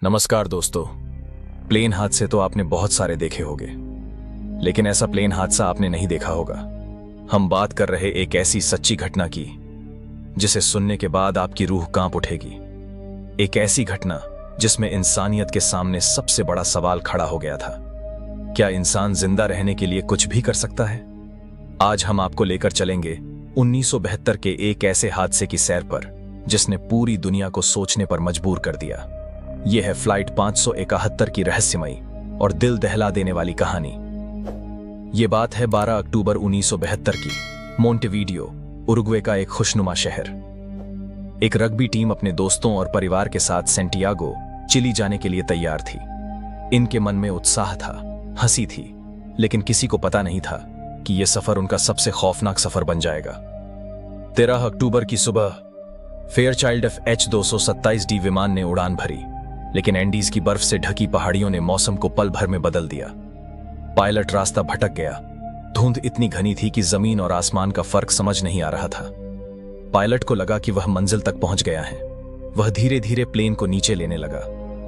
नमस्कार दोस्तों। प्लेन हादसे तो आपने बहुत सारे देखे होंगे, लेकिन ऐसा प्लेन हादसा आपने नहीं देखा होगा। हम बात कर रहे एक ऐसी सच्ची घटना की जिसे सुनने के बाद आपकी रूह कांप उठेगी। एक ऐसी घटना जिसमें इंसानियत के सामने सबसे बड़ा सवाल खड़ा हो गया था। क्या इंसान जिंदा रहने के लिए कुछ भी कर सकता है? आज हम आपको लेकर चलेंगे 1972 के एक ऐसे हादसे की सैर पर जिसने पूरी दुनिया को सोचने पर मजबूर कर दिया। यह है फ्लाइट 571 की रहस्यमयी और दिल दहला देने वाली कहानी। यह बात है 12 अक्टूबर 1972 की। मोंटेवीडियो, उरुग्वे का एक खुशनुमा शहर। एक रग्बी टीम अपने दोस्तों और परिवार के साथ सैंटियागो, चिली जाने के लिए तैयार थी। इनके मन में उत्साह था, हंसी थी, लेकिन किसी को पता नहीं था कि यह सफर उनका सबसे खौफनाक सफर बन जाएगा। 13 अक्टूबर की सुबह फेयरचाइल्ड H-227D विमान ने उड़ान भरी, लेकिन एंडीज की बर्फ से ढकी पहाड़ियों ने मौसम को पल भर में बदल दिया। पायलट रास्ता भटक गया। धुंध इतनी घनी थी कि जमीन और आसमान का फर्क समझ नहीं आ रहा था। पायलट को लगा कि वह मंजिल तक पहुंच गया है। वह धीरे धीरे प्लेन को नीचे लेने लगा।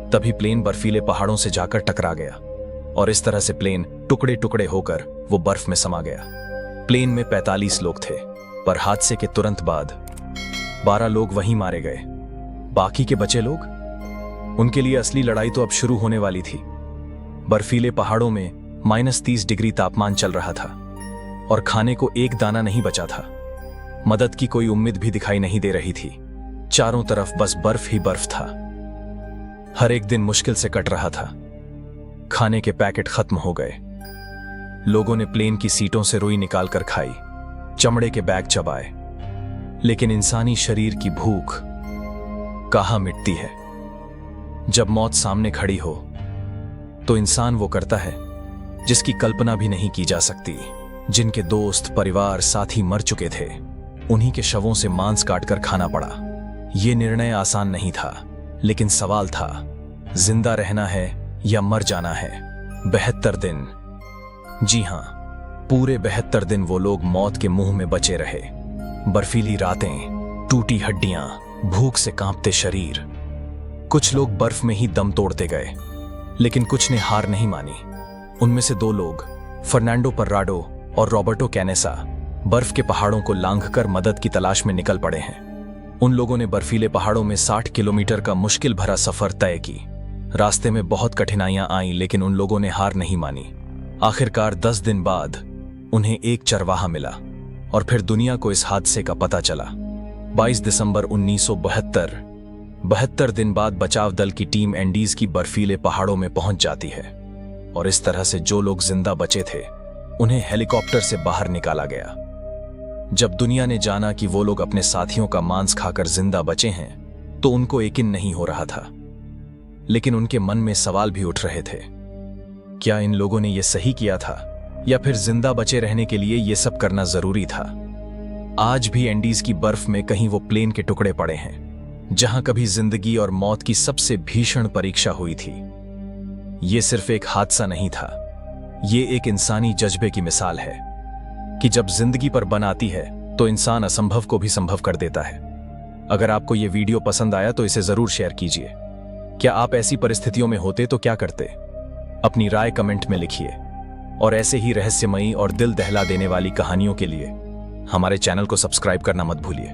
तभी प्लेन बर्फीले पहाड़ों से जाकर टकरा गया और इस तरह से प्लेन टुकड़े टुकड़े होकर वो बर्फ में समा गया। प्लेन में 45 लोग थे, पर हादसे के तुरंत बाद 12 लोग वहीं मारे गए। बाकी के बचे लोग, उनके लिए असली लड़ाई तो अब शुरू होने वाली थी। बर्फीले पहाड़ों में -30 डिग्री तापमान चल रहा था और खाने को एक दाना नहीं बचा था। मदद की कोई उम्मीद भी दिखाई नहीं दे रही थी। चारों तरफ बस बर्फ ही बर्फ था। हर एक दिन मुश्किल से कट रहा था। खाने के पैकेट खत्म हो गए। लोगों ने प्लेन की सीटों से रुई निकालकर खाई, चमड़े के बैग चबाए, लेकिन इंसानी शरीर की भूख कहाँ मिटती है। जब मौत सामने खड़ी हो तो इंसान वो करता है जिसकी कल्पना भी नहीं की जा सकती। जिनके दोस्त, परिवार, साथी मर चुके थे, उन्हीं के शवों से मांस काटकर खाना पड़ा। यह निर्णय आसान नहीं था, लेकिन सवाल था, जिंदा रहना है या मर जाना है। 72 दिन, जी हां, पूरे 72 दिन वो लोग मौत के मुंह में बचे रहे। बर्फीली रातें, टूटी हड्डियां, भूख से कांपते शरीर। कुछ लोग बर्फ में ही दम तोड़ते गए, लेकिन कुछ ने हार नहीं मानी। उनमें से 2 लोग, फर्नांडो पर्राडो और रॉबर्टो कैनेसा, बर्फ के पहाड़ों को लांघकर मदद की तलाश में निकल पड़े हैं। उन लोगों ने बर्फीले पहाड़ों में 60 किलोमीटर का मुश्किल भरा सफर तय की। रास्ते में बहुत कठिनाइयां आईं, लेकिन उन लोगों ने हार नहीं मानी। आखिरकार 10 दिन बाद उन्हें एक चरवाहा मिला और फिर दुनिया को इस हादसे का पता चला। 22 दिसंबर 1972, 72 दिन बाद बचाव दल की टीम एंडीज की बर्फीले पहाड़ों में पहुंच जाती है और इस तरह से जो लोग जिंदा बचे थे उन्हें हेलीकॉप्टर से बाहर निकाला गया। जब दुनिया ने जाना कि वो लोग अपने साथियों का मांस खाकर जिंदा बचे हैं, तो उनको यकीन नहीं हो रहा था, लेकिन उनके मन में सवाल भी उठ रहे थे। क्या इन लोगों ने यह सही किया था, या फिर जिंदा बचे रहने के लिए यह सब करना जरूरी था? आज भी एंडीज की बर्फ में कहीं वो प्लेन के टुकड़े पड़े हैं जहां कभी जिंदगी और मौत की सबसे भीषण परीक्षा हुई थी। यह सिर्फ एक हादसा नहीं था, यह एक इंसानी जज्बे की मिसाल है कि जब जिंदगी पर बन आती है तो इंसान असंभव को भी संभव कर देता है। अगर आपको यह वीडियो पसंद आया तो इसे जरूर शेयर कीजिए। क्या आप ऐसी परिस्थितियों में होते तो क्या करते? अपनी राय कमेंट में लिखिए और ऐसे ही रहस्यमयी और दिल दहला देने वाली कहानियों के लिए हमारे चैनल को सब्सक्राइब करना मत भूलिए।